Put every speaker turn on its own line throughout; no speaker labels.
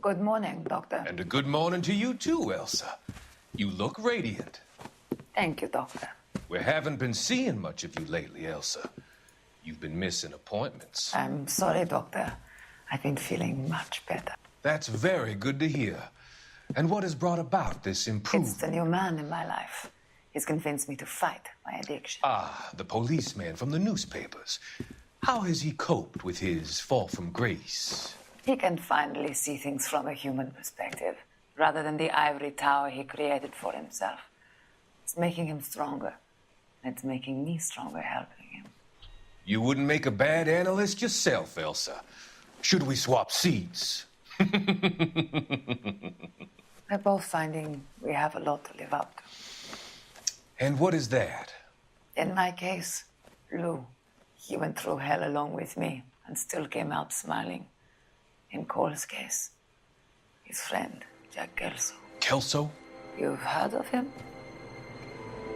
Good morning, Doctor.
And a good morning to you too, Elsa. You look radiant.
Thank you, Doctor.
We haven't been seeing much of you lately, Elsa. You've been missing appointments.
I'm sorry, Doctor. I've been feeling much better.
That's very good to hear. And what has brought about this improvement?
It's the new man in my life. He's convinced me to fight my addiction.
Ah, the policeman from the newspapers. How has he coped with his fall from grace?
He can finally see things from a human perspective, rather than the ivory tower he created for himself. It's making him stronger. It's making me stronger helping him.
You wouldn't make a bad analyst yourself, Elsa. Should we swap seats?
We're both finding we have a lot to live up to.
And what is that?
In my case, Lou. He went through hell along with me and still came out smiling. In Cole's case, his friend, Jack Kelso.
Kelso?
You've heard of him?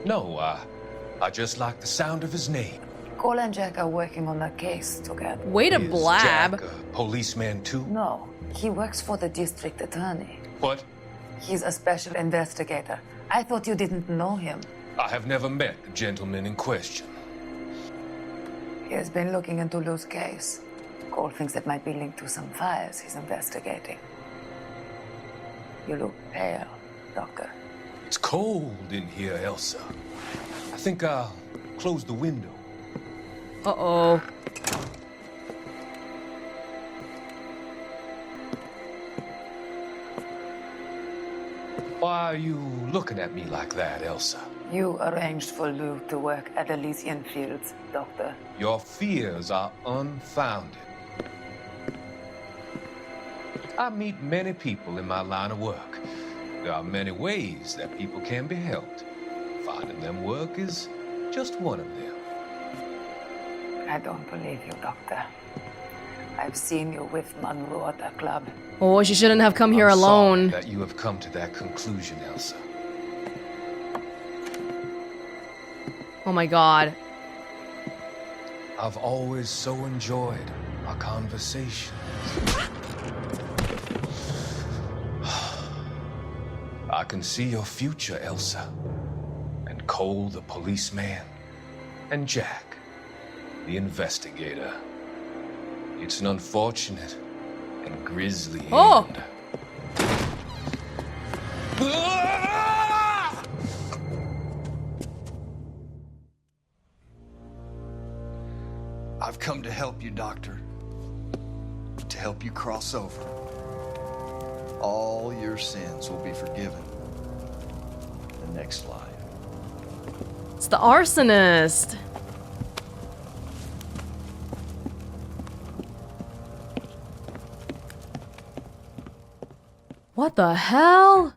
No, I just like the sound of his name.
Cole and Jack are working on a case together.
Way to
Is
blab.
Jack a policeman too?
No, he works for the district attorney.
What?
He's a special investigator. I thought you didn't know him.
I have never met the gentleman in question.
He has been looking into Lou's case. Cole thinks it might be linked to some fires he's investigating. You look pale, Doctor.
It's cold in here, Elsa. I think I'll close the window.
Uh-oh.
Why are you looking at me like that, Elsa?
You arranged for Lou to work at Elysian Fields, Doctor.
Your fears are unfounded. I meet many people in my line of work. There are many ways that people can be helped. Finding them work is just one of them.
I don't believe you, Doctor. I've seen you with Monroe at the club.
Oh, she shouldn't have come here
I'm
alone.
sorry that you have come to that conclusion, Elsa.
Oh my god.
I've always so enjoyed our conversations. I can see your future, Elsa. And Cole, the policeman. And Jack, the investigator. It's an unfortunate and grisly end.
I've come to help you, Doctor. To help you cross over. All your sins will be forgiven in the next life.
It's the arsonist. What the hell?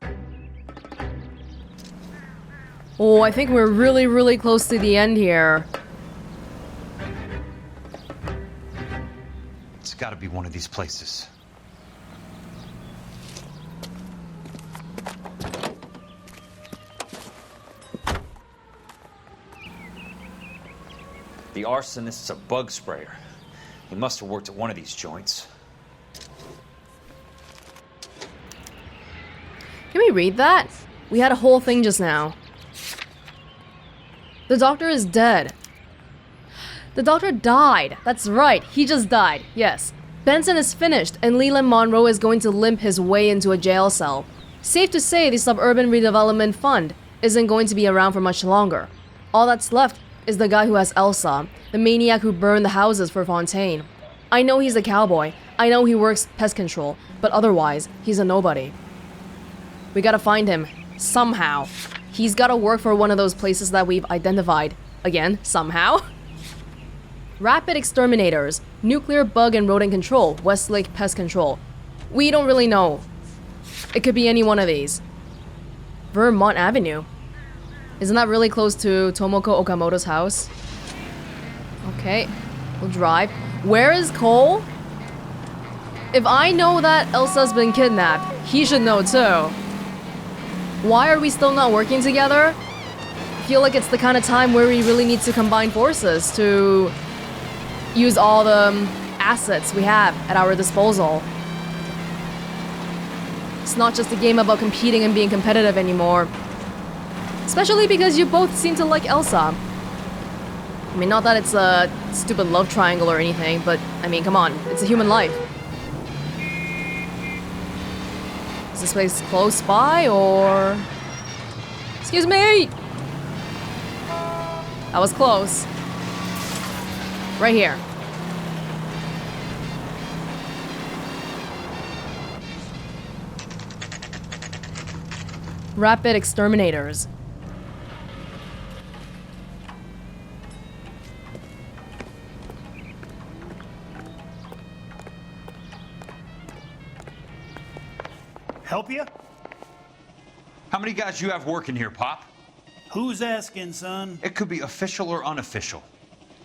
Oh, I think we're really, really close to the end here.
It's gotta be one of these places.
The arsonist's a bug sprayer. He must have worked at one of these joints.
Can we read that? We had a whole thing just now. The doctor is dead. The doctor died. That's right, he just died. Yes. Benson is finished, and Leland Monroe is going to limp his way into a jail cell. Safe to say the Suburban Redevelopment Fund isn't going to be around for much longer. All that's left is the guy who has Elsa, the maniac who burned the houses for Fontaine. I know he's a cowboy. I know he works pest control, but otherwise, he's a nobody. We gotta find him. Somehow. He's gotta work for one of those places that we've identified. Again, somehow. Rapid Exterminators, Nuclear Bug and Rodent Control, Westlake Pest Control. We don't really know. It could be any one of these. Vermont Avenue. Isn't that really close to Tomoko Okamoto's house? Okay, we'll drive. Where is Cole? If I know that Elsa's been kidnapped, he should know too. Why are we still not working together? I feel like it's the kind of time where we really need to combine forces to use all the assets we have at our disposal. it's not just a game about competing and being competitive anymore. Especially because you both seem to like Elsa. I mean, not that it's a stupid love triangle or anything, but I mean, come on, it's a human life. Is this place close by, or... Excuse me! That was close. Right here. Rapid exterminators.
Help you?
How many guys you have working here, Pop?
Who's asking, son?
It could be official or unofficial.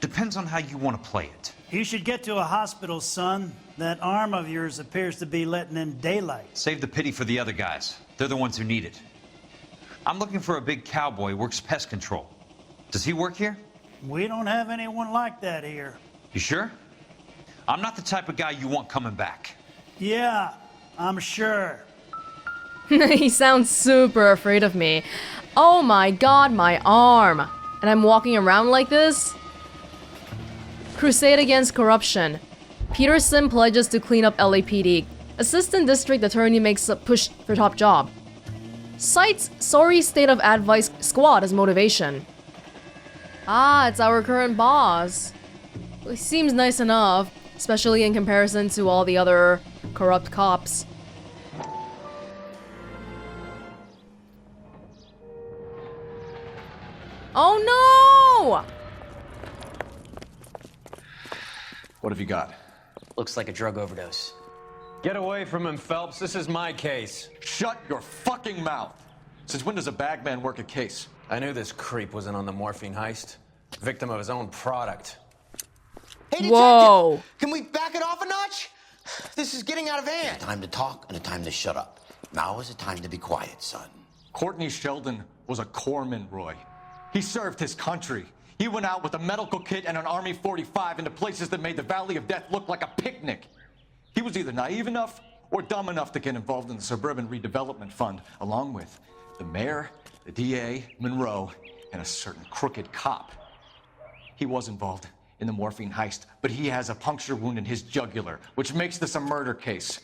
Depends on how you want to play it.
You should get to a hospital, son. That arm of yours appears to be letting in daylight.
Save the pity for the other guys. They're the ones who need it. I'm looking for a big cowboy who works pest control. Does he work here?
We don't have anyone like that here.
You sure? I'm not the type of guy you want coming back.
Yeah, I'm sure.
He sounds super afraid of me. Oh my god, my arm. And I'm walking around like this? Crusade against corruption. Peterson pledges to clean up LAPD. Assistant District Attorney makes a push for top job. Cites sorry state of advice squad as motivation. Ah, it's our current boss. He seems nice enough, especially in comparison to all the other corrupt cops. Oh no!
What have you got?
Looks like a drug overdose.
Get away from him, Phelps. This is my case. Shut your fucking mouth. Since when does a bagman work a case? I knew this creep wasn't on the morphine heist. Victim of his own product.
Hey, detective!
Whoa.
Can we back it off a notch? This is getting out of hand.
Time to talk and a time to shut up. Now is the time to be quiet, son.
Courtney Sheldon was a corpsman, Roy. He served his country. He went out with a medical kit and an Army 45 into places that made the Valley of Death look like a picnic. He was either naive enough or dumb enough to get involved in the Suburban Redevelopment Fund, along with the mayor, the DA, Monroe, and a certain crooked cop. He was involved in the morphine heist, but he has a puncture wound in his jugular, which makes this a murder case.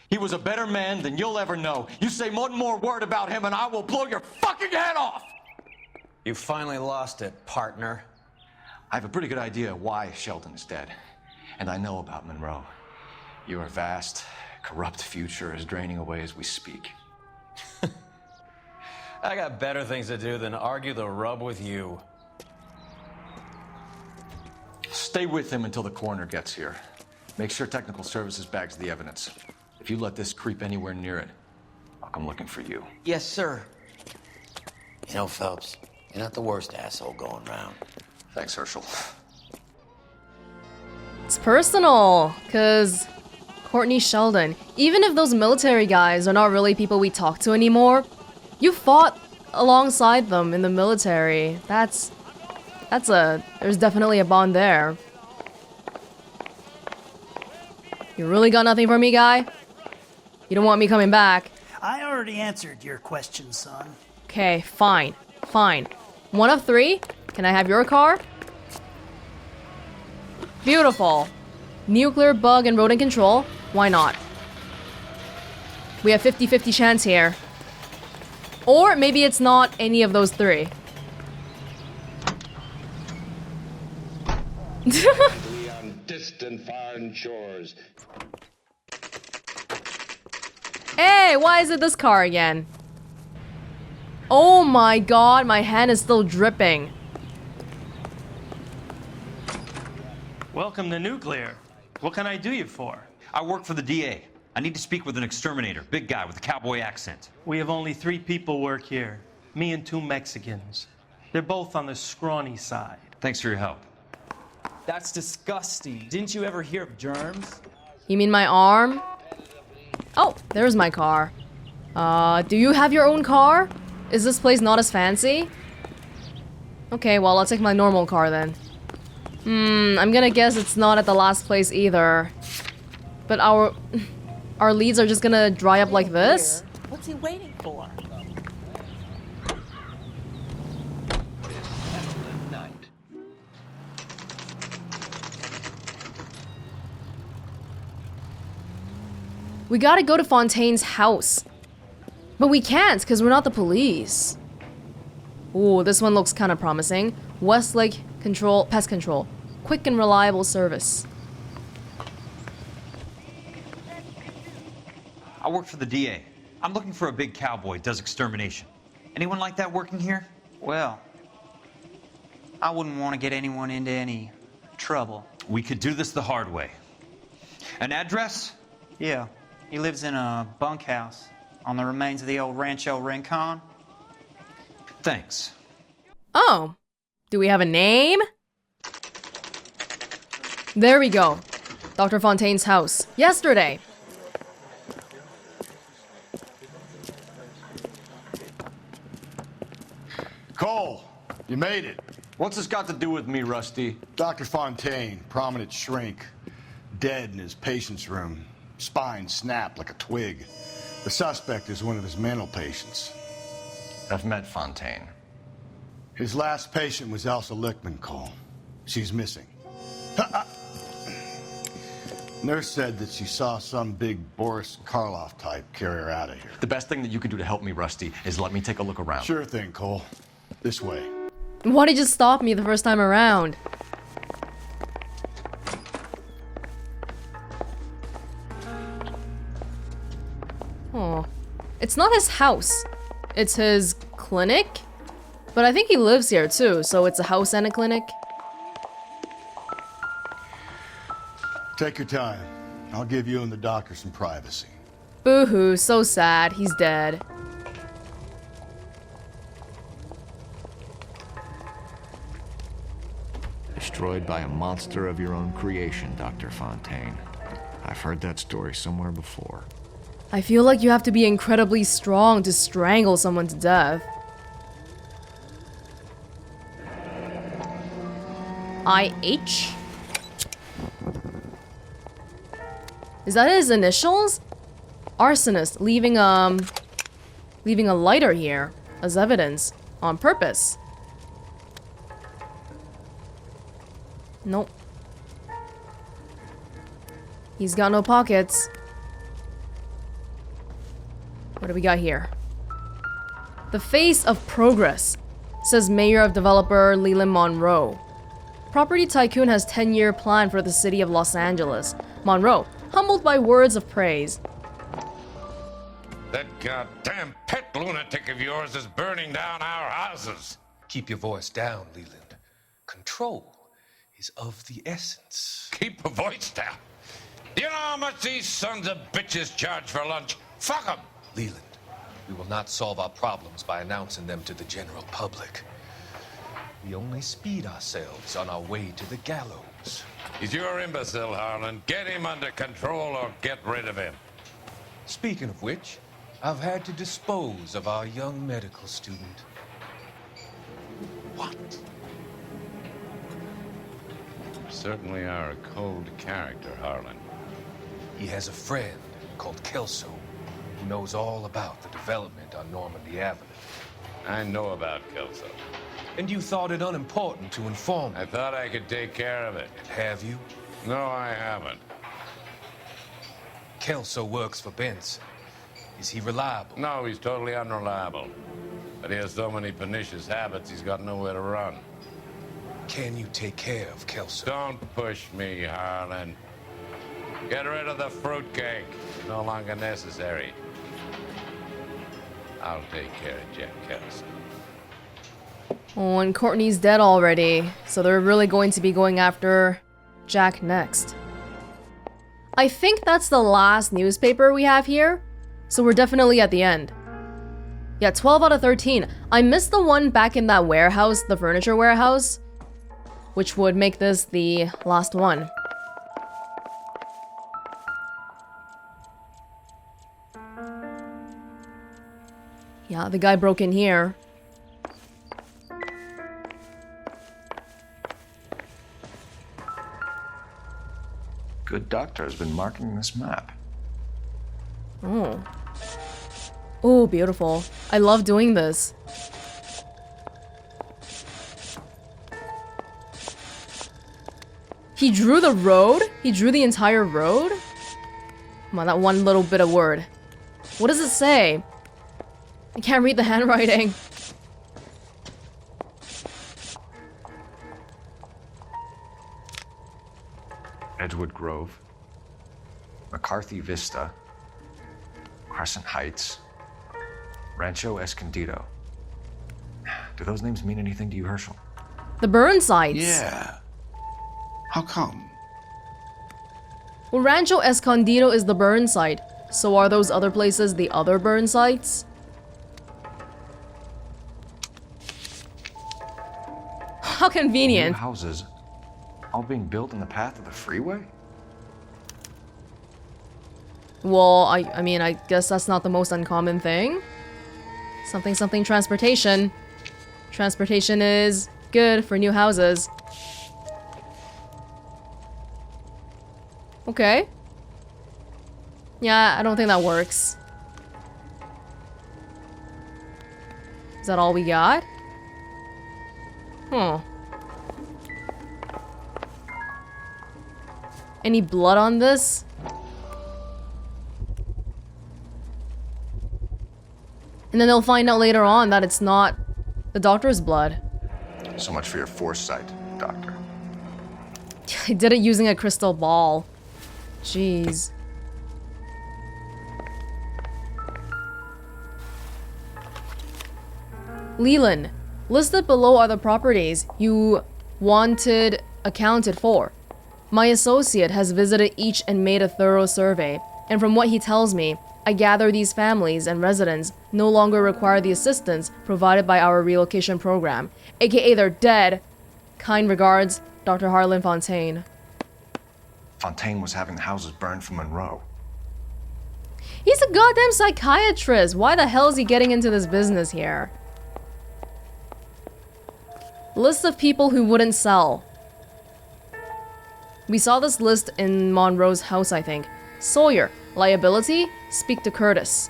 He was a better man than you'll ever know. You say one more word about him and I will blow your fucking head off! You finally lost it, partner. I have a pretty good idea why Sheldon is dead. And I know about Monroe. Your vast, corrupt future is draining away as we speak. I got better things to do than argue the rub with you. Stay with him until the coroner gets here. Make sure technical services bags the evidence. If you let this creep anywhere near it, I'll come looking for you.
Yes, sir.
You know, Phelps, you're not the worst asshole going round.
Thanks, Herschel.
It's personal, because Courtney Sheldon, even if those military guys are not really people we talk to anymore, you fought alongside them in the military. There's definitely a bond there. You really got nothing for me, guy? You don't want me coming back?
I already answered your question, son.
Okay, fine. Fine. 1 of 3? Can I have your car? Beautiful. Nuclear, bug, and rodent control. Why not? We have 50-50 chance here. Or maybe it's not any of those 3.
On distant foreign shores.
Hey, why is it this car again? Oh my god, my hand is still dripping.
Welcome to Nuclear. What can I do you for?
I work for the DA. I need to speak with an exterminator, big guy with a cowboy accent.
We have only 3 people work here. Me and 2 Mexicans. They're both on the scrawny side.
Thanks for your help.
That's disgusting. Didn't you ever hear of germs?
You mean my arm? Oh, there's my car. Do you have your own car? Is this place not as fancy? Okay, well, I'll take my normal car then. I'm gonna guess it's not at the last place either. But our leads are just gonna dry up like this?
What's he waiting for?
Night.
We gotta go to Fontaine's house. But we can't, because we're not the police. Ooh, this one looks kind of promising. Westlake Control, Pest Control. Quick and reliable service.
I work for the DA. I'm looking for a big cowboy, does extermination. Anyone like that working here?
Well, I wouldn't want to get anyone into any trouble.
We could do this the hard way. An address?
Yeah, he lives in a bunkhouse on the remains of the old Rancho Rincon.
Thanks.
Oh, do we have a name? There we go. Dr. Fontaine's house. Yesterday.
Cole, you made it. What's this got to do with me, Rusty? Dr. Fontaine, prominent shrink, dead in his patient's room. Spine snapped like a twig. The suspect is one of his mental patients.
I've met Fontaine.
His last patient was Elsa Lichtman, Cole. She's missing. Nurse said that she saw some big Boris Karloff type carry her out of here.
The best thing that you can do to help me, Rusty, is let me take a look around.
Sure thing, Cole. This way.
Why did you stop me the first time around? Oh. It's not his house. It's his clinic? But I think he lives here too, so it's a house and a clinic.
Take your time. I'll give you and the doctor some privacy.
Boo-hoo, so sad. He's dead.
Destroyed by a monster of your own creation, Dr. Fontaine. I've heard that story somewhere before.
I feel like you have to be incredibly strong to strangle someone to death. IH? Is that his initials? Arsonist, leaving a lighter here as evidence on purpose. Nope. He's got no pockets. What do we got here? The face of progress, says mayor of developer Leland Monroe. Property tycoon has 10-year plan for the city of Los Angeles. Monroe, humbled by words of praise.
That goddamn pet lunatic of yours is burning down our houses.
Keep your voice down, Leland. Control is of the essence.
Keep your voice down. Do you know how much these sons of bitches charge for lunch? Fuck them.
Leland, we will not solve our problems by announcing them to the general public. We only speed ourselves on our way to the gallows.
He's your imbecile, Harlan. Get him under control or get rid of him.
Speaking of which, I've had to dispose of our young medical student.
What? You certainly are a cold character, Harlan.
He has a friend called Kelso who knows all about the development on Normandy Avenue.
I know about Kelso.
And you thought it unimportant to inform me.
I thought I could take care of it.
Have you?
No, I haven't.
Kelso works for Benson. Is he reliable?
No, he's totally unreliable. But he has so many pernicious habits, he's got nowhere to run.
Can you take care of Kelso?
Don't push me, Harlan. Get rid of the fruitcake. It's no longer necessary. I'll take care of Jack Kelso.
Oh, and Courtney's dead already, so they're really going to be going after Jack next. I think that's the last newspaper we have here, so we're definitely at the end. Yeah, 12 out of 13. I missed the one back in that warehouse, the furniture warehouse, which would make this the last one. Yeah, the guy broke in here.
Good doctor has been marking this map.
Oh. Oh, beautiful. I love doing this. He drew the road? He drew the entire road? Come on, that one little bit of word. What does it say? I can't read the handwriting.
Edgewood Grove, McCarthy Vista, Crescent Heights, Rancho Escondido. Do those names mean anything to you, Herschel?
The burn sites.
Yeah. How come?
Well, Rancho Escondido is the burn site. So are those other places the other burn sites? How convenient.
New houses all being built in the path of the freeway?
Well, I mean, I guess that's not the most uncommon thing. Something transportation. Transportation is good for new houses. Okay. Yeah, I don't think that works. Is that all we got? Huh. Any blood on this? And then they'll find out later on that it's not the doctor's blood.
So much for your foresight, Doctor.
I did it using a crystal ball. Jeez. Leland, listed below are the properties you wanted accounted for. My associate has visited each and made a thorough survey, and from what he tells me, I gather these families and residents no longer require the assistance provided by our relocation program, aka they're dead. Kind regards, Dr. Harlan Fontaine.
Fontaine was having the houses burned for Monroe.
He's a goddamn psychiatrist. Why the hell is he getting into this business here? List of people who wouldn't sell. We saw this list in Monroe's house, I think. Sawyer, liability, speak to Curtis.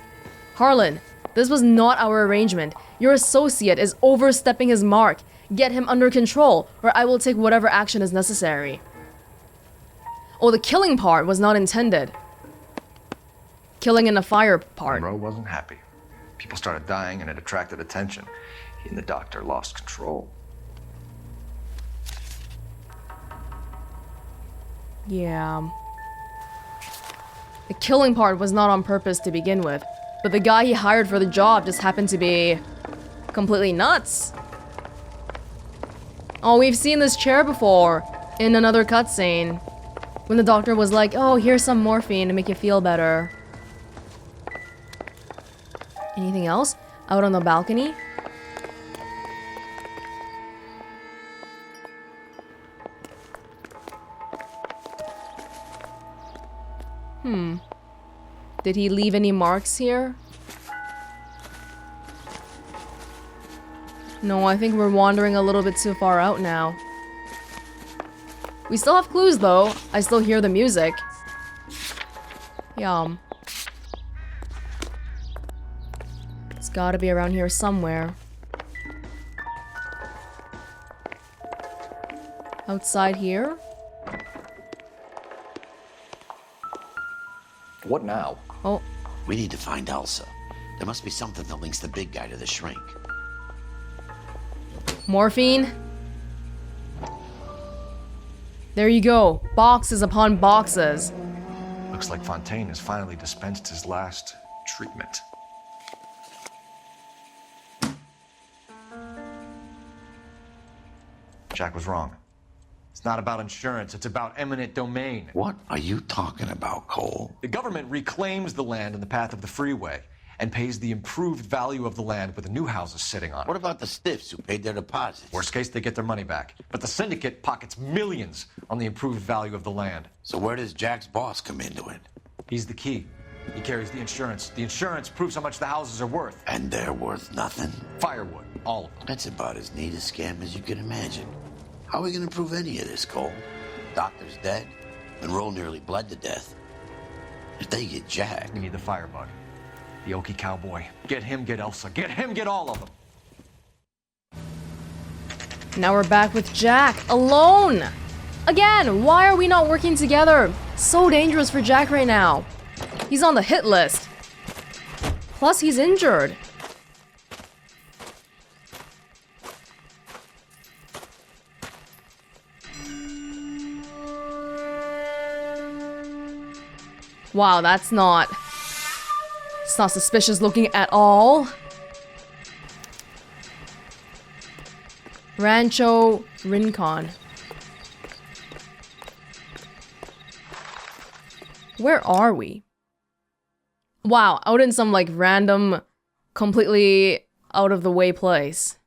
Harlan, this was not our arrangement. Your associate is overstepping his mark. Get him under control, or I will take whatever action is necessary. Oh, the killing part was not intended. Killing in the fire part.
Monroe wasn't happy. People started dying and it attracted attention. He and the doctor lost control.
Yeah. The killing part was not on purpose to begin with, but the guy he hired for the job just happened to be completely nuts. Oh, we've seen this chair before in another cutscene when the doctor was like, oh, here's some morphine to make you feel better. Anything else? Out on the balcony? Did he leave any marks here? No, I think we're wandering a little bit too far out now. We still have clues though. I still hear the music. Yum. It's gotta be around here somewhere. Outside here?
What now?
Oh.
We need to find Elsa. There must be something that links the big guy to the shrink.
Morphine? There you go. Boxes upon boxes.
Looks like Fontaine has finally dispensed his last treatment. Jack was wrong. It's not about insurance, it's about eminent domain.
What are you talking about, Cole?
The government reclaims the land in the path of the freeway and pays the improved value of the land with the new houses sitting on it.
What about the stiffs who paid their deposits?
Worst case, they get their money back. But the syndicate pockets millions on the improved value of the land.
So where does Jack's boss come into it?
He's the key. He carries the insurance. The insurance proves how much the houses are worth.
And they're worth nothing?
Firewood, all of them.
That's about as neat a scam as you can imagine. How are we going to prove any of this, Cole? Doctor's dead. Monroe nearly bled to death. If they get Jack...
We need the firebug.
The Okie cowboy. Get him, get Elsa. Get him, get all of them.
Now we're back with Jack, alone! Again, why are we not working together? So dangerous for Jack right now. He's on the hit list. Plus, he's injured. Wow, it's not suspicious looking at all. Rancho Rincon. Where are we? Wow, out in some like random, completely out of the way place.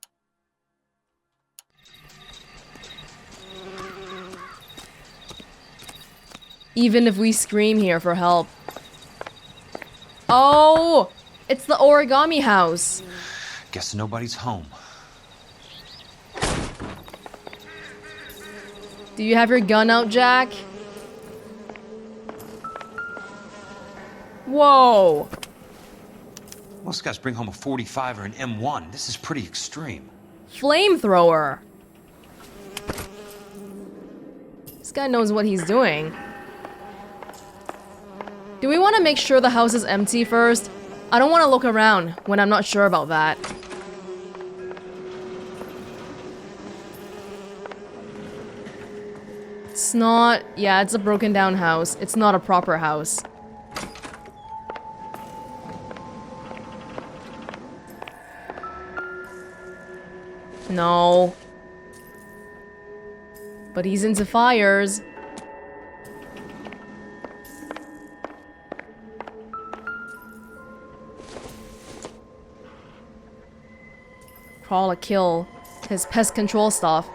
Even if we scream here for help. Oh! It's the origami house.
Guess nobody's home.
Do you have your gun out, Jack? Whoa!
Most guys bring home a 45 or an M1. This is pretty extreme.
Flamethrower. This guy knows what he's doing. Do we want to make sure the house is empty first? I don't want to look around when I'm not sure about that. It's not... Yeah, it's a broken down house. It's not a proper house. No. But he's into fires. Probably kill his pest control stuff.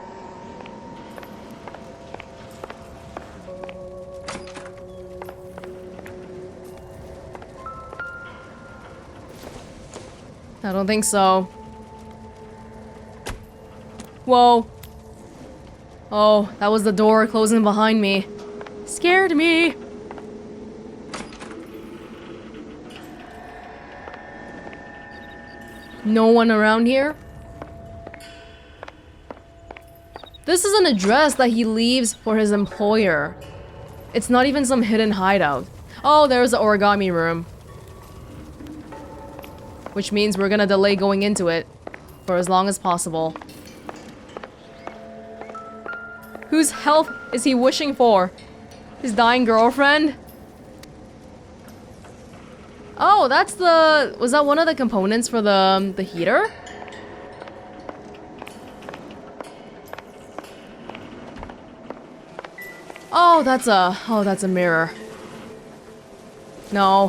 I don't think so. Whoa. Oh, that was the door closing behind me. Scared me. No one around here? This is an address that he leaves for his employer. It's not even some hidden hideout. Oh, there's the origami room. Which means we're gonna delay going into it for as long as possible. Whose health is he wishing for? His dying girlfriend? Oh, that's the... Was that one of the components for the heater? Oh, that's a mirror. No.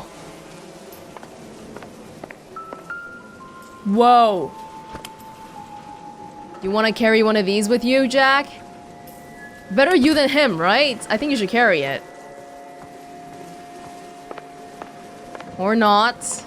Whoa. You want to carry one of these with you, Jack? Better you than him, right? I think you should carry it. Or not.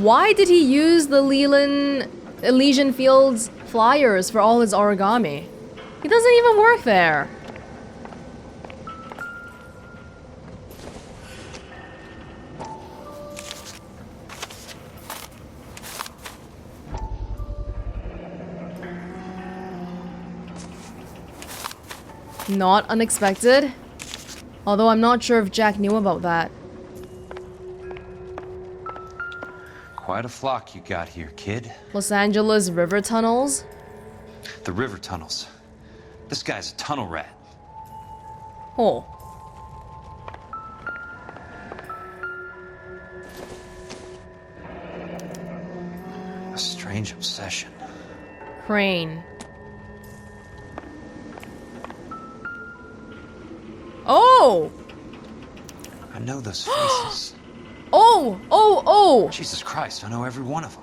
Why did he use the Elysian Fields flyers for all his origami? He doesn't even work there. Not unexpected. Although I'm not sure if Jack knew about that.
Quite a flock you got here, kid.
Los Angeles river tunnels?
The river tunnels. This guy's a tunnel rat.
Oh.
A strange obsession.
Crane. Oh!
I know those faces.
Oh!
Jesus Christ, I know every one of them.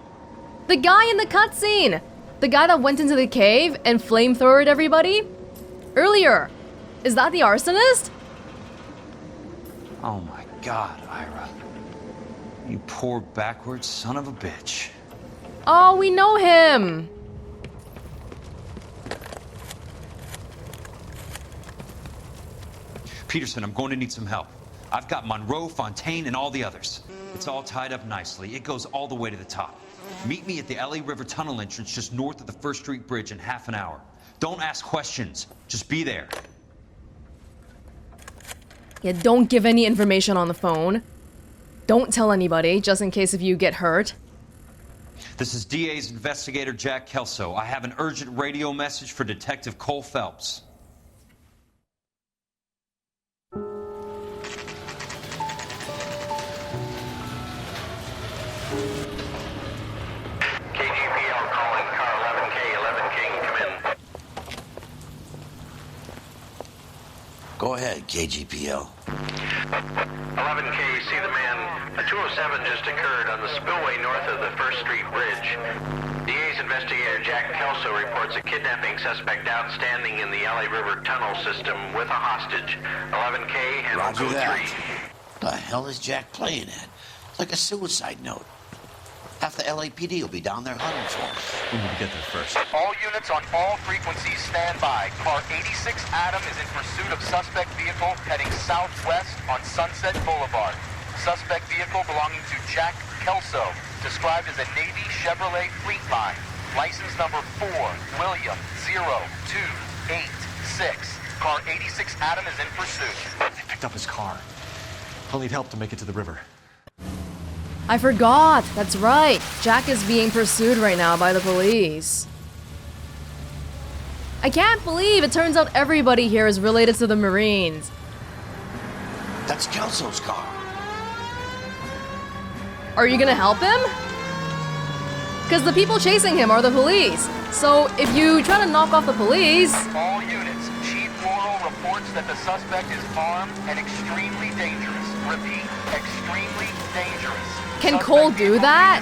The guy in the cutscene! The guy that went into the cave and flamethrowed everybody? Earlier, Is that the arsonist?
Oh my God, Ira. You poor backwards son of a bitch.
Oh, we know him.
Peterson, I'm going to need some help. I've got Monroe, Fontaine, and all the others. It's all tied up nicely. It goes all the way to the top. Meet me at the LA River Tunnel entrance just north of the 1st Street Bridge in half an hour. Don't ask questions. Just be there.
Yeah, don't give any information on the phone. Don't tell anybody, just in case if you get hurt.
This is DA's investigator Jack Kelso. I have an urgent radio message for Detective Cole Phelps.
KGPL calling car 11K, 11K, come in.
Go ahead, KGPL.
11K, see the man. A 207 just occurred on the spillway north of the 1st Street Bridge. DA's investigator Jack Kelso reports a kidnapping suspect outstanding in the LA River tunnel system with a hostage. 11K, handle
Roger
code
that.
3.
The hell is Jack playing at? It's like a suicide note. Half the LAPD will be down there hunting for him.
We need to get there first.
All units on all frequencies stand by. Car 86 Adam is in pursuit of suspect vehicle heading southwest on Sunset Boulevard. Suspect vehicle belonging to Jack Kelso, described as a Navy Chevrolet Fleetline. License number 4, William 0286. Car 86 Adam is in pursuit.
They picked up his car. He'll need help to make it to the river.
I forgot. That's right. Jack is being pursued right now by the police. I can't believe it turns out everybody here is related to the Marines.
That's Kelso's car.
Are you gonna help him? Because the people chasing him are the police. So if you try to knock off the police...
All units, Chief Laurel reports that the suspect is armed and extremely dangerous. Repeat, extremely dangerous.
Can Cole do that?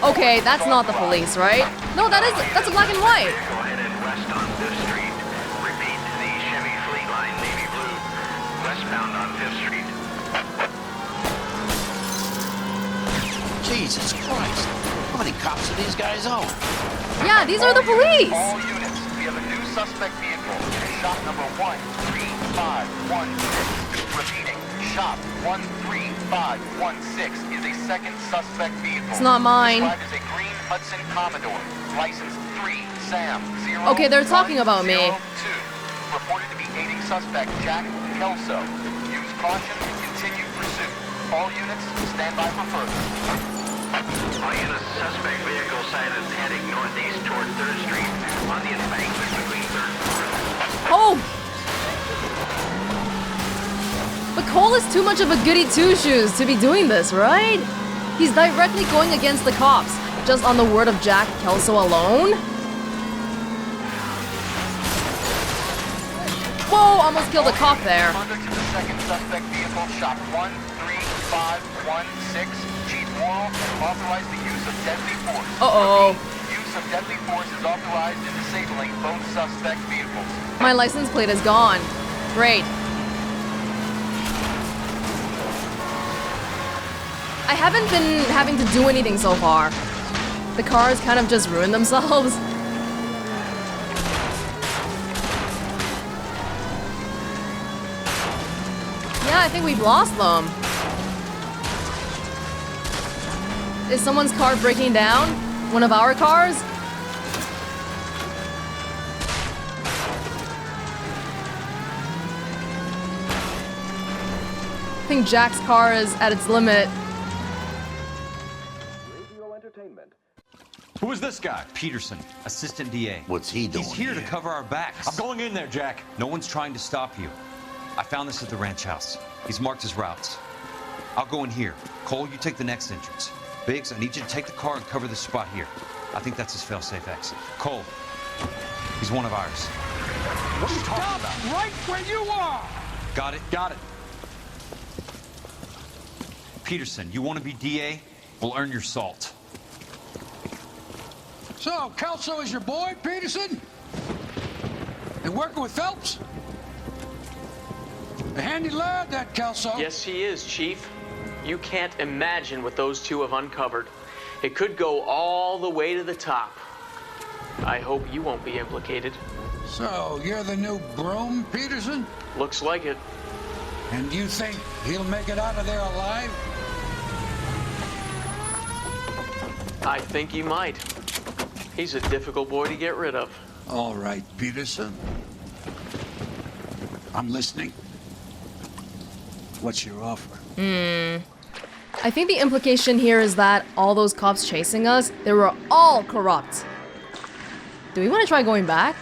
Okay, that's not the police, right? No, that's a black and white.
Go ahead and west on 5th Street. Repeat, the Chevy Fleetline navy blue, westbound on 5th Street.
Jesus Christ. How many cops do these guys own?
Yeah, these are the police.
All units, we have a new suspect vehicle. Shop number 13516. Repeating, shop 13516 is a second suspect vehicle.
It's not mine.
Described as a green Hudson Commodore. License 3 Sam 0.
Okay, they're talking about me.
Reported to be aiding suspect Jack Kelso. Use caution and continue pursuit. All units stand by for further. All units, suspect vehicle sighted heading northeast toward 3rd Street on the embankment between 3rd and 4th.
Oh! But Cole is too much of a goody two-shoes to be doing this, right? He's directly going against the cops, just on the word of Jack Kelso alone? Whoa, almost killed a cop there.
Under to the second suspect vehicle, shop 13516. Chief Laurel authorized the use of deadly force.
Uh-oh.
Use of deadly force is authorized in disabling both suspect vehicles.
My license plate is gone. Great. I haven't been having to do anything so far. The cars kind of just ruined themselves. Yeah, I think we've lost them. Is someone's car breaking down? One of our cars? I think Jack's car is at its limit.
Who is this guy?
Peterson, assistant DA.
What's he doing
He's here to cover our backs.
I'm going in there, Jack.
No one's trying to stop you. I found this at the ranch house. He's marked his routes. I'll go in here. Cole, you take the next entrance. Biggs, I need you to take the car and cover this spot here. I think that's his fail-safe exit. Cole, he's one of ours.
What are you talking about?
Right where you are!
Got it?
Got it.
Peterson, you want to be DA? We'll earn your salt.
So, Kelso is your boy, Peterson?
working with Phelps? A handy lad, that Kelso.
Yes, he is, Chief. You can't imagine what those two have uncovered. It could go all the way to the top. I hope you won't be implicated.
So, you're the new Broom, Peterson?
Looks like it.
And you think he'll make it out of there alive?
I think he might. He's a difficult boy to get rid of.
All right, Peterson. I'm listening. What's your offer?
I think the implication here is that all those cops chasing us, they were all corrupt. Do we want to try going back?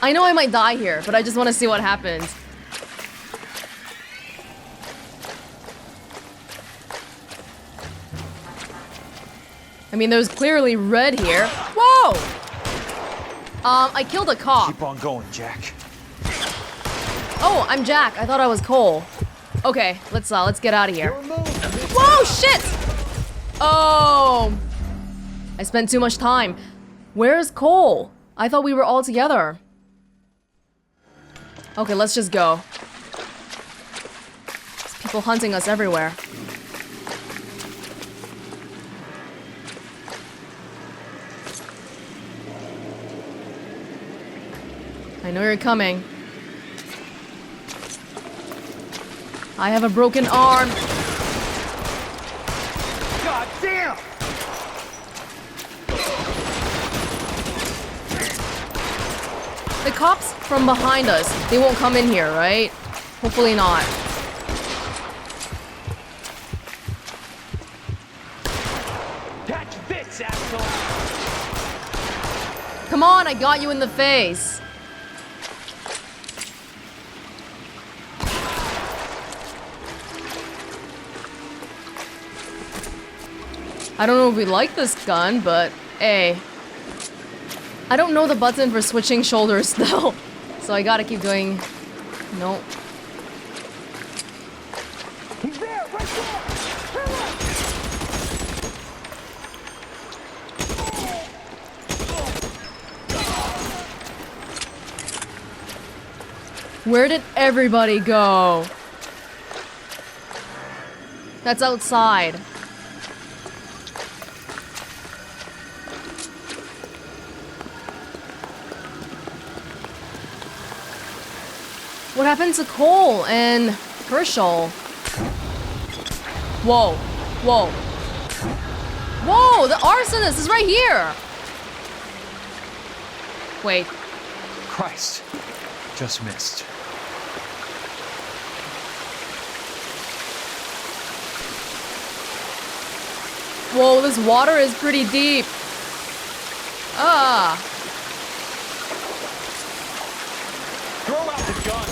I know I might die here, but I just want to see what happens. I mean, there's clearly red here. Whoa! I killed a cop.
Keep on going, Jack.
Oh, I'm Jack. I thought I was Cole. Okay, let's get out of here. Whoa, shit! Oh, I spent too much time. Where's Cole? I thought we were all together. Okay, let's just go. There's people hunting us everywhere. I know you're coming. I have a broken arm.
God damn!
The cops from behind us, they won't come in here, right? Hopefully not.
Catch this, asshole!
Come on, I got you in the face. I don't know if we like this gun, but hey. I don't know the button for switching shoulders though, so I gotta keep doing. Nope.
He's there, right there!
Where did everybody go? That's outside. What happened to Cole and Herschel? Whoa, whoa. Whoa, the arsonist is right here. Wait.
Christ. Just missed.
Whoa, this water is pretty deep. Ah.
Throw out the gun!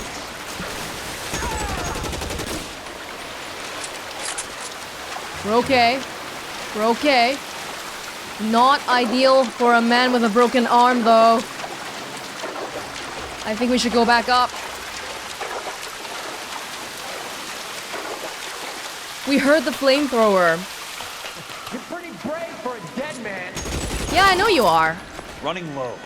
We're okay. We're okay. Not ideal for a man with a broken arm, though. I think we should go back up. We heard the flamethrower.
You're pretty brave for a dead man.
Yeah, I know you are.
Running low.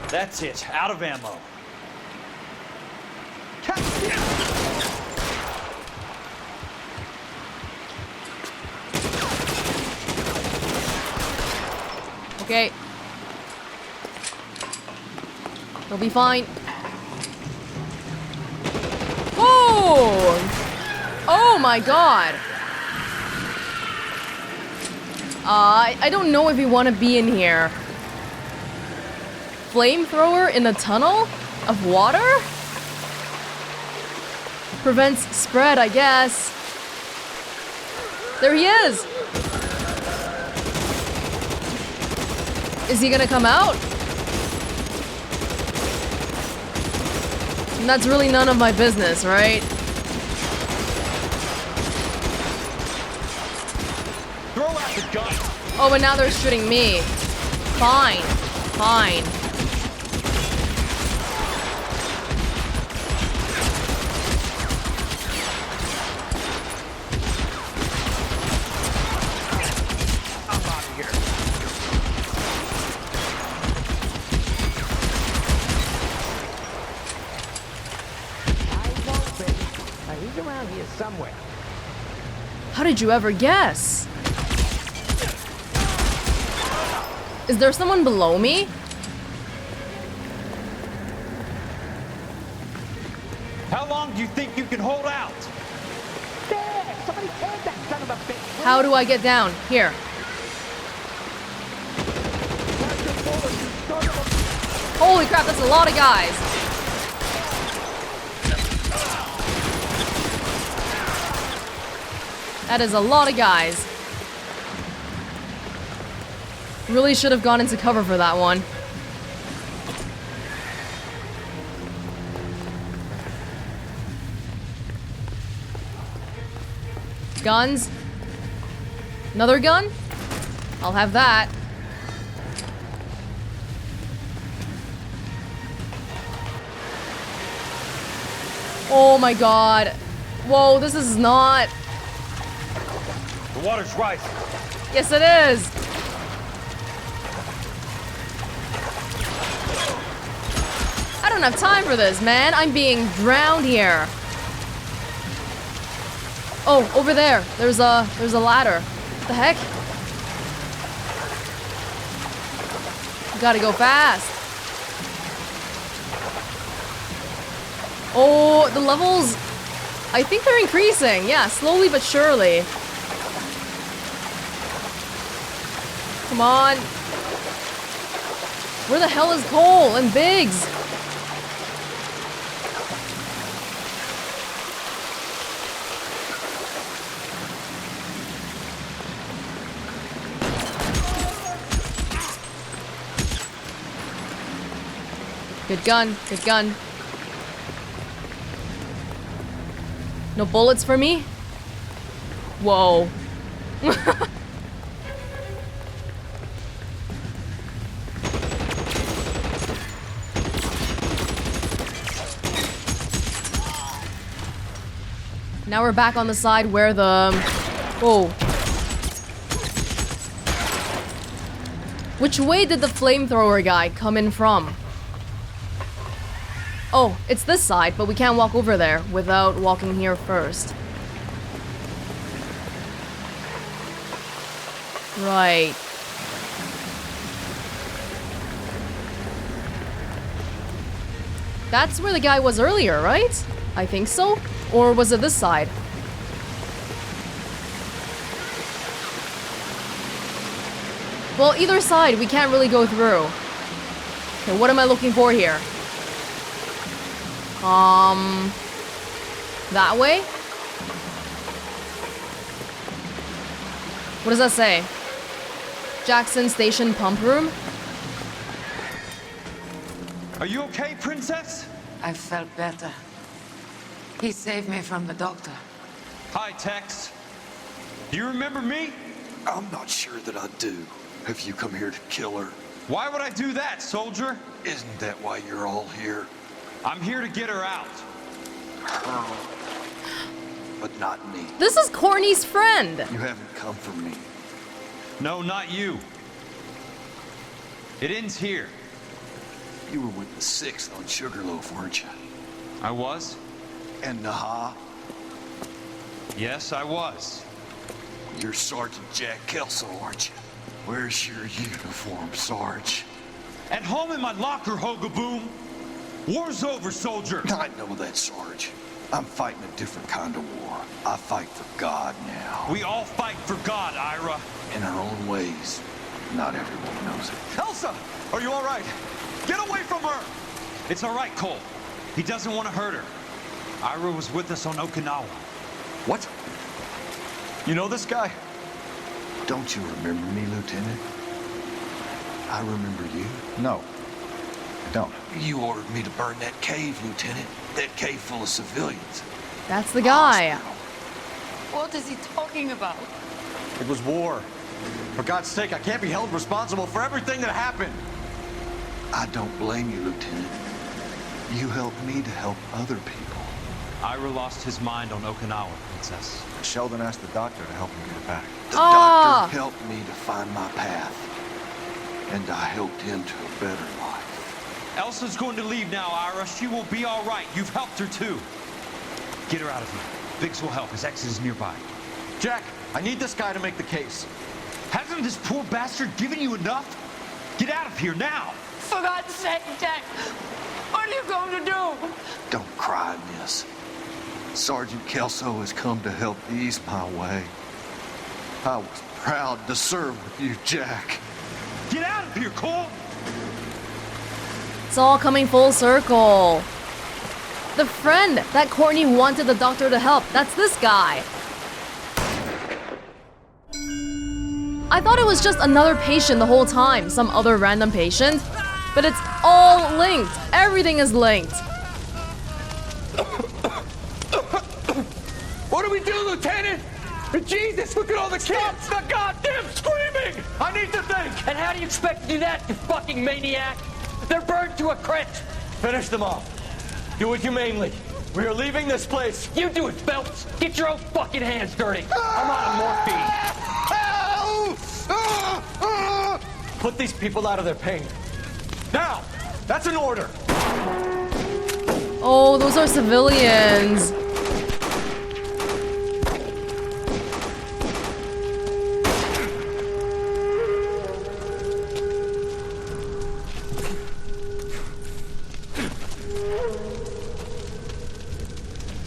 That's it. Out of ammo.
Okay. We'll be fine. Oh! Oh my god! I don't know if we want to be in here. Flamethrower in a tunnel of water? Prevents spread, I guess. There he is! Is he gonna come out? And that's really none of my business, right?
Throw out the gun!
Oh, but now they're shooting me. Fine. Fine.
He's around here somewhere.
How did you ever guess? Is there someone below me?
How long do you think you can hold out?
There! Somebody killed that son of a bitch!
How do I get down? Here. Holy crap, that's a lot of guys. That is a lot of guys. Really should have gone into cover for that one. Guns. Another gun? I'll have that. Oh my god. Whoa, this is not...
The water's rising.
Yes, it is. I don't have time for this, man. I'm being drowned here. Oh, over there. There's a ladder. What the heck? You gotta go fast. Oh, the levels, I think they're increasing. Yeah, slowly but surely. Come on. Where the hell is Cole and Biggs? Good gun, good gun. No bullets for me? Whoa. Now we're back on the side where the... Whoa. Which way did the flamethrower guy come in from? Oh, it's this side, but we can't walk over there without walking here first. Right. That's where the guy was earlier, right? I think so. Or was it this side? Well, either side, we can't really go through. Okay, what am I looking for here? That way? What does that say? Jackson Station Pump Room?
Are you okay, Princess?
I felt better. He saved me from the doctor.
Hi, Tex. Do you remember me?
I'm not sure that I do. Have you come here to kill her?
Why would I do that, soldier?
Isn't that why you're all here?
I'm here to get her out.
Her. But not me.
This is Courtney's friend.
You haven't come for me.
No, not you. It ends here.
You were with the 6th on Sugarloaf, weren't you?
I was?
And Naha?
Yes, I was.
You're Sergeant Jack Kelso, aren't you? Where's your uniform, Sarge?
At home in my locker, Hogaboom. War's over, soldier.
I know that, Sarge. I'm fighting a different kind of war. I fight for God now.
We all fight for God, Ira.
In our own ways. Not everyone knows it.
Elsa! Are you all right? Get away from her! It's all right, Cole. He doesn't want to hurt her. Ira was with us on Okinawa.
What? You know this guy?
Don't you remember me, Lieutenant? I remember you.
No. I don't.
You ordered me to burn that cave, Lieutenant. That cave full of civilians.
That's the guy.
What is he talking about?
It was war. For God's sake, I can't be held responsible for everything that happened.
I don't blame you, Lieutenant. You helped me to help other people.
Ira lost his mind on Okinawa, Princess.
Sheldon asked the doctor to help him get it back.
The doctor helped me to find my path. And I helped him to a better life.
Elsa's going to leave now, Ira. She will be all right. You've helped her, too.
Get her out of here. Biggs will help. His exit is nearby.
Jack, I need this guy to make the case.
Hasn't this poor bastard given you enough? Get out of here now!
For God's sake, Jack! What are you going to do?
Don't cry, miss. Sergeant Kelso has come to help ease my way. I was proud to serve with you, Jack.
Get out of here, Cole!
It's all coming full circle. The friend that Courtney wanted the doctor to help, that's this guy. I thought it was just another patient the whole time, some other random patient. But it's all linked. Everything is linked.
What do we do, Lieutenant? Jesus, look at all the kids! Stop the goddamn screaming! I need to think!
And how do you expect to do that, you fucking maniac? They're burned to a crisp!
Finish them off. Do it humanely. We are leaving this place.
You do it, Phelps! Get your own fucking hands dirty! I'm out of morphine!
Put these people out of their pain. Now! That's an order!
Oh, those are civilians.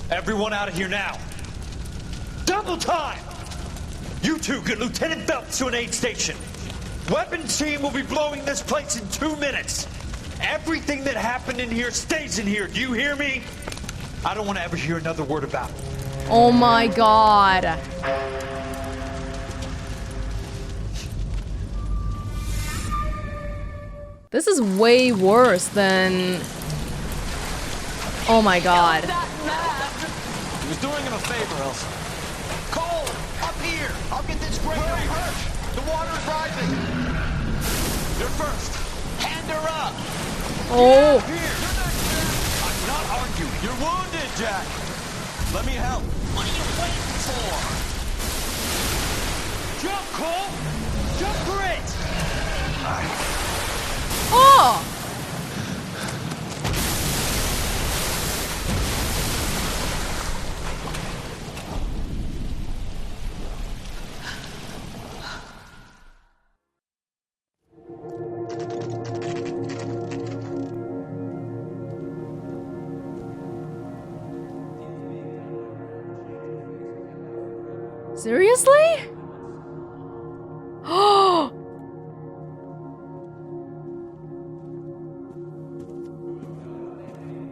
Everyone out of here now! Double time! You two get Lieutenant Phelps to an aid station. Weapons team will be blowing this place in 2 minutes. Everything that happened in here stays in here. Do you hear me? I don't want to ever hear another word about it.
Oh my god. This is way worse than... Oh my god.
He was doing him a favor, Elsa.
Cole, up here. I'll get this grader. The water's rising.
You're first.
Hand her up.
Oh.
I'm not arguing. You're wounded, Jack. Let me help.
What are you waiting for?
Jump, Cole. Jump for it.
Oh! Seriously? Oh!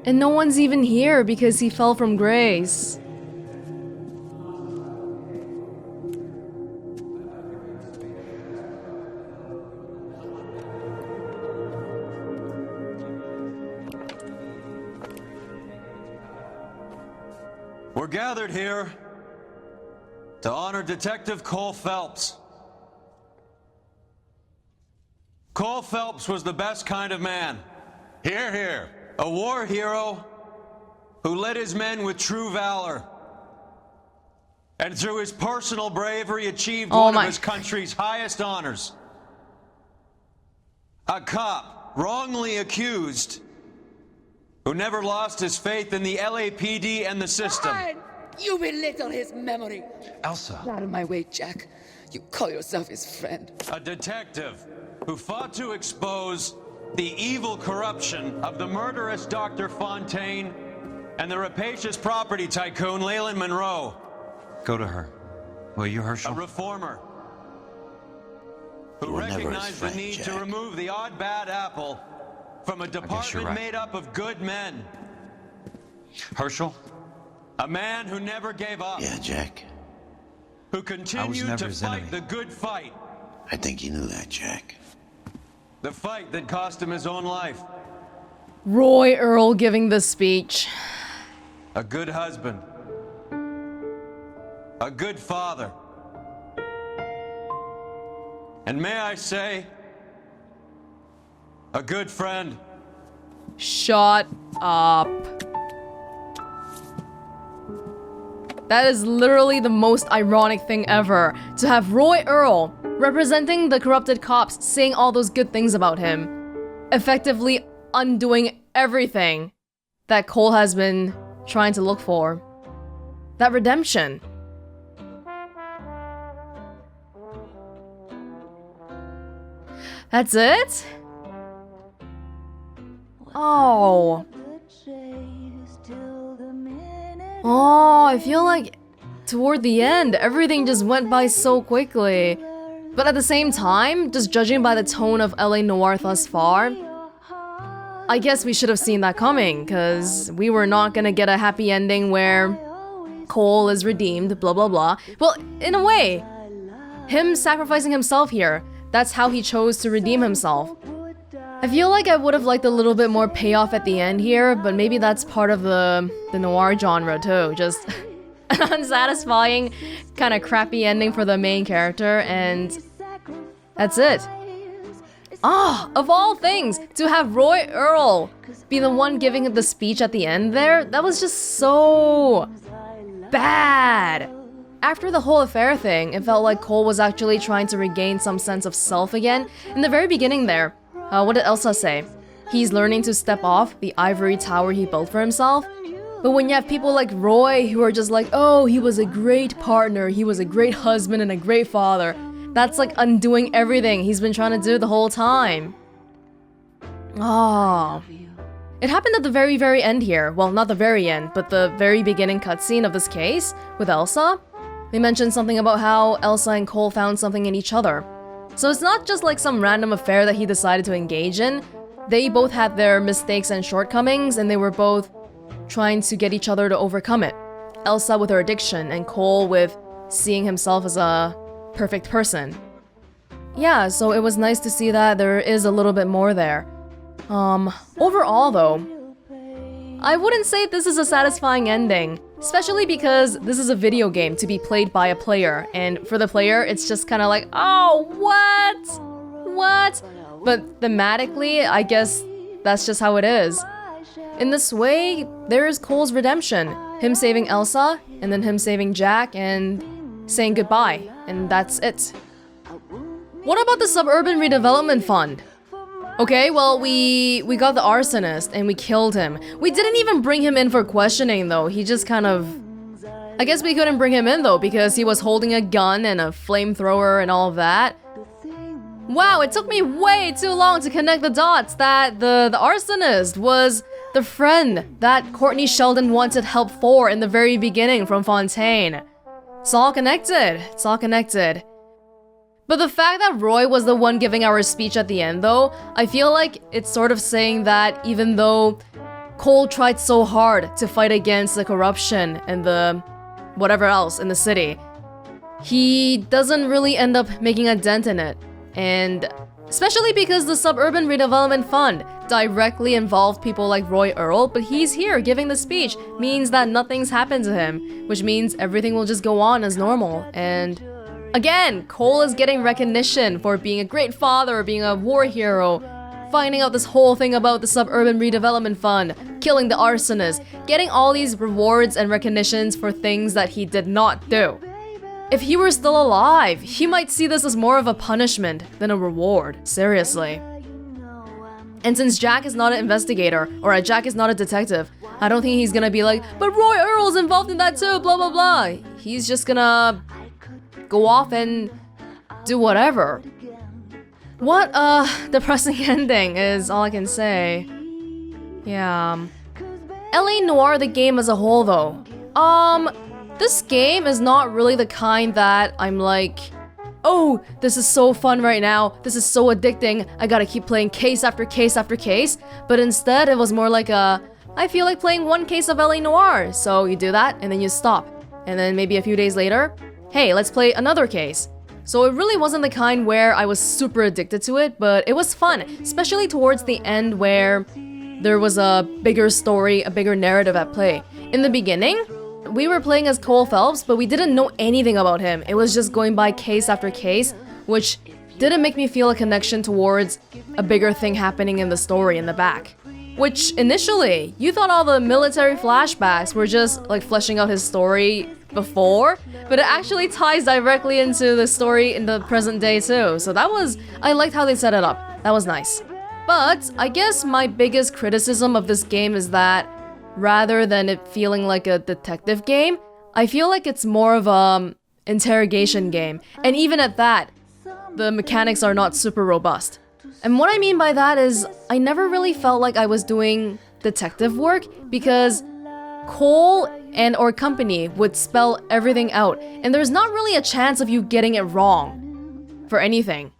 And no one's even here because he fell from grace.
We're gathered here to honor Detective Cole Phelps. Cole Phelps was the best kind of man. Hear, hear. A war hero who led his men with true valor. And through his personal bravery achieved one of his country's highest honors. A cop wrongly accused who never lost his faith in the LAPD and the system.
Fine. You belittle his memory.
Elsa.
Out of my way, Jack. You call yourself his friend.
A detective who fought to expose the evil corruption of the murderous Dr. Fontaine and the rapacious property tycoon Leland Monroe.
Go to her. Will you, Herschel?
A reformer who
You were never his
recognized
friend,
the need to
Jack.
remove the odd bad apple from a
guess you're
department
right.
made up of good men.
Herschel?
A man who never gave up.
Yeah, Jack.
Who continued
never
to
his
fight
enemy.
the good fight.
I think you knew that, Jack.
The fight that cost him his own life.
Roy Earl giving this speech.
A good husband. A good father. And may I say, a good friend.
Shut up. That is literally the most ironic thing ever. To have Roy Earl, representing the corrupted cops, saying all those good things about him. Effectively undoing everything that Cole has been trying to look for. that redemption. That's it? Oh. Oh, I feel like toward the end, everything just went by so quickly. But at the same time, just judging by the tone of LA Noire thus far, I guess we should have seen that coming, because we were not gonna get a happy ending where Cole is redeemed, blah blah blah. Well, in a way, him sacrificing himself here, that's how he chose to redeem himself. I feel like I would have liked a little bit more payoff at the end here, but maybe that's part of the noir genre too. Just an unsatisfying, kind of crappy ending for the main character, and that's it. Ah, of all things, to have Roy Earl be the one giving the speech at the end there, that was just so bad. After the whole affair thing, it felt like Cole was actually trying to regain some sense of self again. In the very beginning there, what did Elsa say? He's learning to step off the ivory tower he built for himself. But when you have people like Roy who are just like, oh, he was a great partner, he was a great husband and a great father, that's like undoing everything he's been trying to do the whole time. Oh. It happened at the very, very end here. Well, not the very end, but the very beginning cutscene of this case with Elsa. They mentioned something about how Elsa and Cole found something in each other. So it's not just like some random affair that he decided to engage in. They both had their mistakes and shortcomings, and they were both trying to get each other to overcome it. Elsa with her addiction, and Cole with seeing himself as a perfect person. Yeah, so it was nice to see that there is a little bit more there. Overall though, I wouldn't say this is a satisfying ending, especially because this is a video game to be played by a player, and for the player, it's just kind of like, oh, what? But thematically, I guess that's just how it is. In this way, there is Cole's redemption. Him saving Elsa, and then him saving Jack, and saying goodbye, and that's it. What about the Suburban Redevelopment Fund? Okay, well, we got the arsonist, and we killed him. We didn't even bring him in for questioning, though. He just kind of... I guess we couldn't bring him in, though, because he was holding a gun and a flamethrower and all of that. Wow, it took me way too long to connect the dots that the arsonist was the friend that Courtney Sheldon wanted help for in the very beginning from Fontaine. It's all connected. It's all connected. But the fact that Roy was the one giving our speech at the end, though, I feel like it's sort of saying that even though Cole tried so hard to fight against the corruption and the whatever else in the city, he doesn't really end up making a dent in it. And especially because the Suburban Redevelopment Fund directly involved people like Roy Earl, but he's here giving the speech means that nothing's happened to him, which means everything will just go on as normal. And again, Cole is getting recognition for being a great father, being a war hero, finding out this whole thing about the Suburban Redevelopment Fund, killing the arsonist, getting all these rewards and recognitions for things that he did not do. If he were still alive, he might see this as more of a punishment than a reward, seriously. And since Jack is not an investigator, or Jack is not a detective, I don't think he's gonna be like, but Roy Earl's involved in that too, blah blah blah. He's just gonna go off and do whatever. What a depressing ending is all I can say. Yeah. LA Noire, the game as a whole though. This game is not really the kind that I'm like, oh, this is so fun right now, this is so addicting, I gotta keep playing case after case after case. But instead, it was more like I feel like playing one case of LA Noire. So you do that, and then you stop. And then maybe a few days later, hey, let's play another case. So it really wasn't the kind where I was super addicted to it, but it was fun, especially towards the end where there was a bigger story, a bigger narrative at play. In the beginning, we were playing as Cole Phelps, but we didn't know anything about him. It was just going by case after case, which didn't make me feel a connection towards a bigger thing happening in the story in the back. Which initially, you thought all the military flashbacks were just like fleshing out his story before, but it actually ties directly into the story in the present day too. So I liked how they set it up. That was nice. But I guess my biggest criticism of this game is that rather than it feeling like a detective game, I feel like it's more of a interrogation game, and even at that, the mechanics are not super robust. And what I mean by that is, I never really felt like I was doing detective work because Cole and or company would spell everything out, and there's not really a chance of you getting it wrong for anything.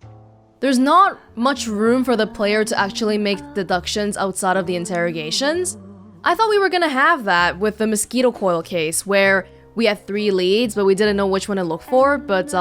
There's not much room for the player to actually make deductions outside of the interrogations. I thought we were gonna have that with the mosquito coil case, where we had 3 leads, but we didn't know which one to look for. But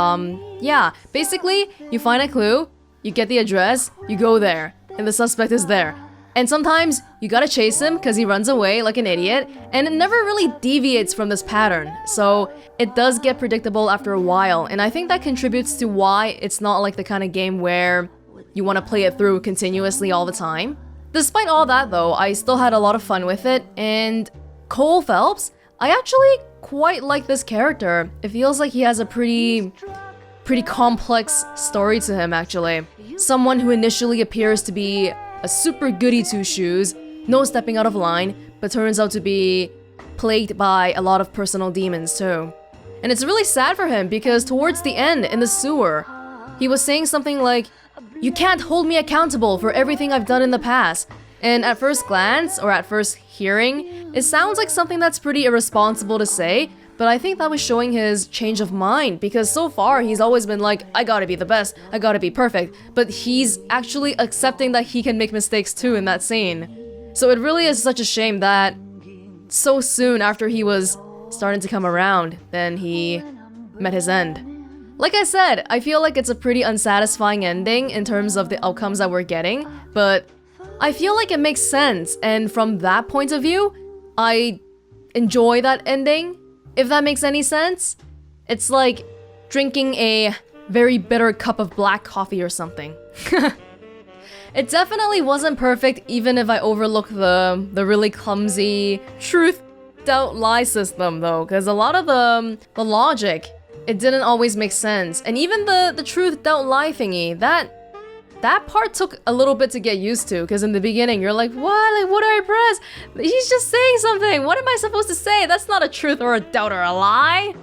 yeah, basically, you find a clue, you get the address, you go there, and the suspect is there. And sometimes you gotta chase him because he runs away like an idiot, and it never really deviates from this pattern. So it does get predictable after a while, and I think that contributes to why it's not like the kind of game where you want to play it through continuously all the time. Despite all that though, I still had a lot of fun with it, and Cole Phelps, I actually quite like this character. It feels like he has a pretty complex story to him actually. Someone who initially appears to be a super goody two-shoes, no stepping out of line, but turns out to be plagued by a lot of personal demons too. And it's really sad for him because towards the end, in the sewer, he was saying something like, "You can't hold me accountable for everything I've done in the past." And at first glance, or at first hearing, it sounds like something that's pretty irresponsible to say, but I think that was showing his change of mind, because so far he's always been like, I gotta be the best, I gotta be perfect, but he's actually accepting that he can make mistakes too in that scene. So it really is such a shame that so soon after he was starting to come around, then he met his end. Like I said, I feel like it's a pretty unsatisfying ending in terms of the outcomes that we're getting, but I feel like it makes sense, and from that point of view, I enjoy that ending. If that makes any sense. It's like drinking a very bitter cup of black coffee or something. It definitely wasn't perfect, even if I overlook the really clumsy truth, doubt, lie system though, because a lot of the logic, it didn't always make sense. And even the truth, doubt, lie thingy, that part took a little bit to get used to, because in the beginning you're like, what? Like, what do I press? He's just saying something. What am I supposed to say? That's not a truth or a doubt or a lie.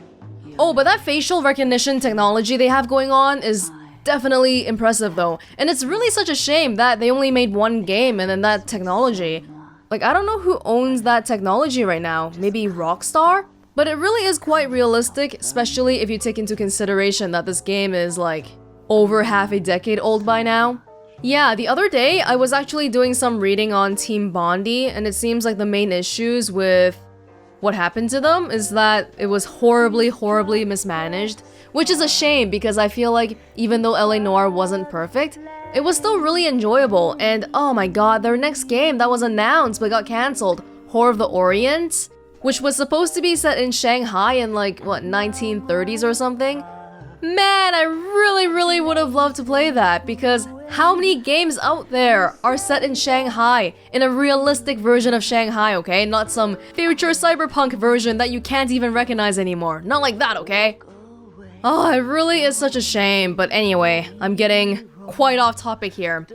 Oh, but that facial recognition technology they have going on is definitely impressive though. And it's really such a shame that they only made one game and then that technology. Like, I don't know who owns that technology right now. Maybe Rockstar? But it really is quite realistic, especially if you take into consideration that this game is like over half a decade old by now. Yeah, the other day I was actually doing some reading on Team Bondi, and it seems like the main issues with what happened to them is that it was horribly mismanaged, which is a shame because I feel like even though LA Noire wasn't perfect, it was still really enjoyable. And oh my god, their next game that was announced but got cancelled, Horror of the Orient, which was supposed to be set in Shanghai in like, what, 1930s or something? Man, I really would have loved to play that, because how many games out there are set in Shanghai, in a realistic version of Shanghai, okay? Not some future cyberpunk version that you can't even recognize anymore. Not like that, okay? Oh, it really is such a shame, but anyway, I'm getting quite off topic here.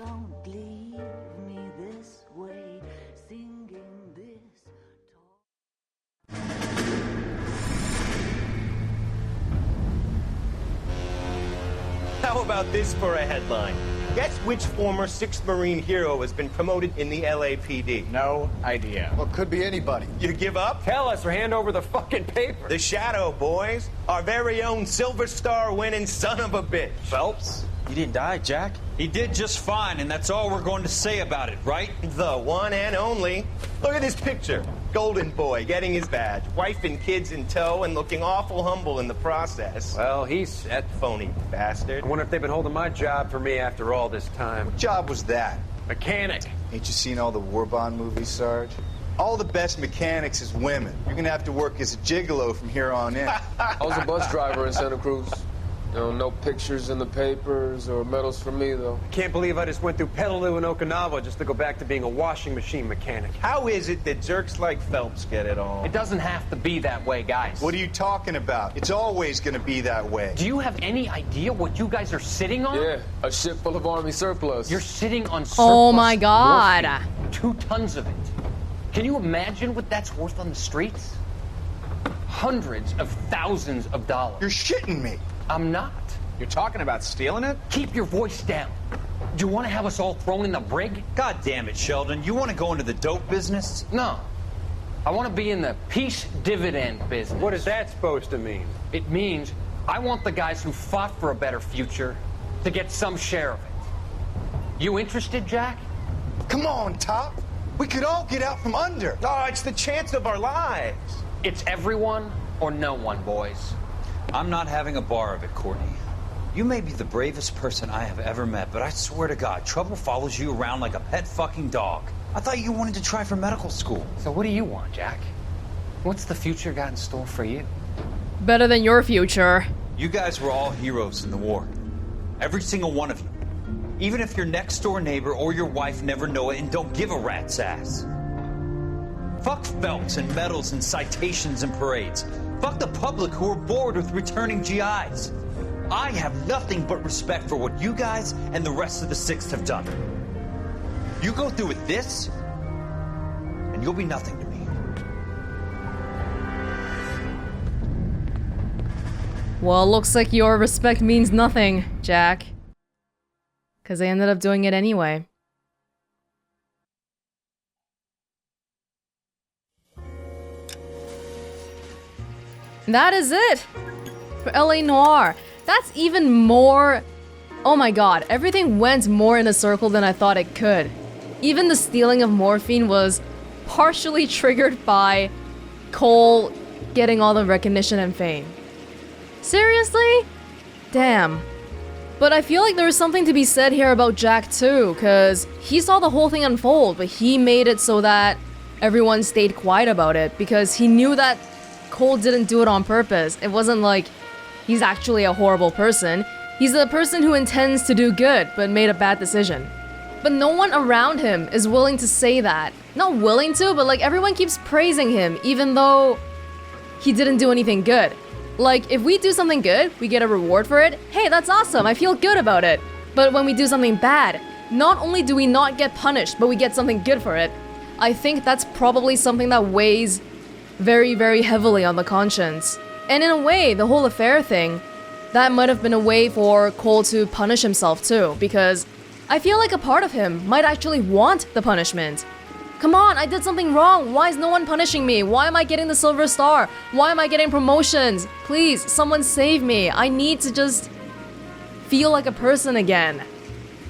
How about this for a headline? Guess which former 6th Marine hero has been promoted in the LAPD?
No idea.
Well, could be anybody.
You give up?
Tell us or hand over the fucking paper.
The Shadow, boys. Our very own Silver Star winning son of a bitch.
Phelps, you didn't die, Jack. He did just fine, and that's all we're going to say about it, right?
The one and only. Look at this picture. Golden boy getting his badge, wife and kids in tow, and looking awful humble in the process.
Well, he's set.
Phony bastard.
I wonder if they've been holding my job for me after all this time.
What job was that?
Mechanic.
Ain't you seen all the war bond movies, Sarge? All the best mechanics is women. You're gonna have to work as a gigolo from here on in.
I was a bus driver in Santa Cruz. You know, no pictures in the papers or medals for me, though.
I can't believe I just went through Petaloo and Okinawa just to go back to being a washing machine mechanic.
How is it that jerks like Phelps get it all?
It doesn't have to be that way, guys.
What are you talking about? It's always gonna be that way.
Do you have any idea what you guys are sitting on?
Yeah, a ship full of Army surplus.
You're sitting on surplus.
Oh my god.
Morphine, 2 tons of it. Can you imagine what that's worth on the streets? hundreds of thousands of dollars.
You're shitting me.
I'm not.
You're talking about stealing it?
Keep your voice down. Do you want to have us all thrown in the brig?
God damn it, Sheldon. You want to go into the dope business?
No. I want to be in the peace dividend business. What is that supposed to mean? It means I want the guys who fought for a better future to get some share of it. You interested, Jack?
Come on, Top. We could all get out from under.
Oh, it's the chance of our lives.
It's everyone or no one, boys.
I'm not having a bar of it, Courtney. You may be the bravest person I have ever met, but I swear to God, trouble follows you around like a pet fucking dog. I thought you wanted to try for medical school.
So what do you want, Jack? What's the future got in store for you?
Better than your future.
You guys were all heroes in the war. Every single one of you. Even if your next door neighbor or your wife never know it and don't give a rat's ass. Fuck Phelps and medals and citations and parades. Fuck the public who are bored with returning GIs. I have nothing but respect for what you guys and the rest of the Sixth have done. You go through with this, and you'll be nothing to me.
Well, looks like your respect means nothing, Jack. Because I ended up doing it anyway. That is it for LA Noire. That's even more... Oh my god, everything went more in a circle than I thought it could. Even the stealing of morphine was partially triggered by Cole getting all the recognition and fame. Seriously? Damn. But I feel like there is something to be said here about Jack too, because he saw the whole thing unfold, but he made it so that everyone stayed quiet about it, because he knew that Cole didn't do it on purpose. It wasn't like he's actually a horrible person. He's a person who intends to do good, but made a bad decision. But no one around him is willing to say that. Not willing to, but like everyone keeps praising him, even though he didn't do anything good. Like, if we do something good, we get a reward for it. Hey, that's awesome, I feel good about it. But when we do something bad, not only do we not get punished, but we get something good for it. I think that's probably something that weighs very, very heavily on the conscience. And in a way, the whole affair thing, that might have been a way for Cole to punish himself too, because I feel like a part of him might actually want the punishment. Come on, I did something wrong. Why is no one punishing me? Why am I getting the silver star? Why am I getting promotions? Please, someone save me. I need to just feel like a person again.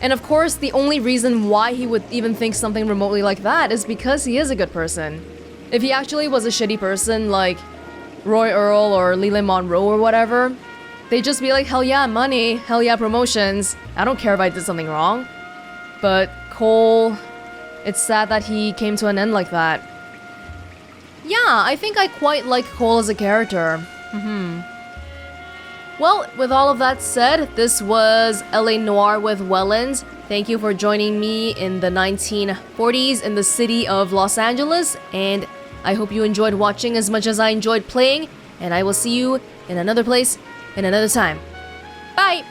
And of course, the only reason why he would even think something remotely like that is because he is a good person. If he actually was a shitty person like Roy Earl or Leland Monroe or whatever, they'd just be like, hell yeah, money, hell yeah, promotions. I don't care if I did something wrong. But Cole, it's sad that he came to an end like that. Yeah, I think I quite like Cole as a character. Well, with all of that said, this was LA Noire with Welonz. Thank you for joining me in the 1940s in the city of Los Angeles, and I hope you enjoyed watching as much as I enjoyed playing, and I will see you in another place in another time. Bye!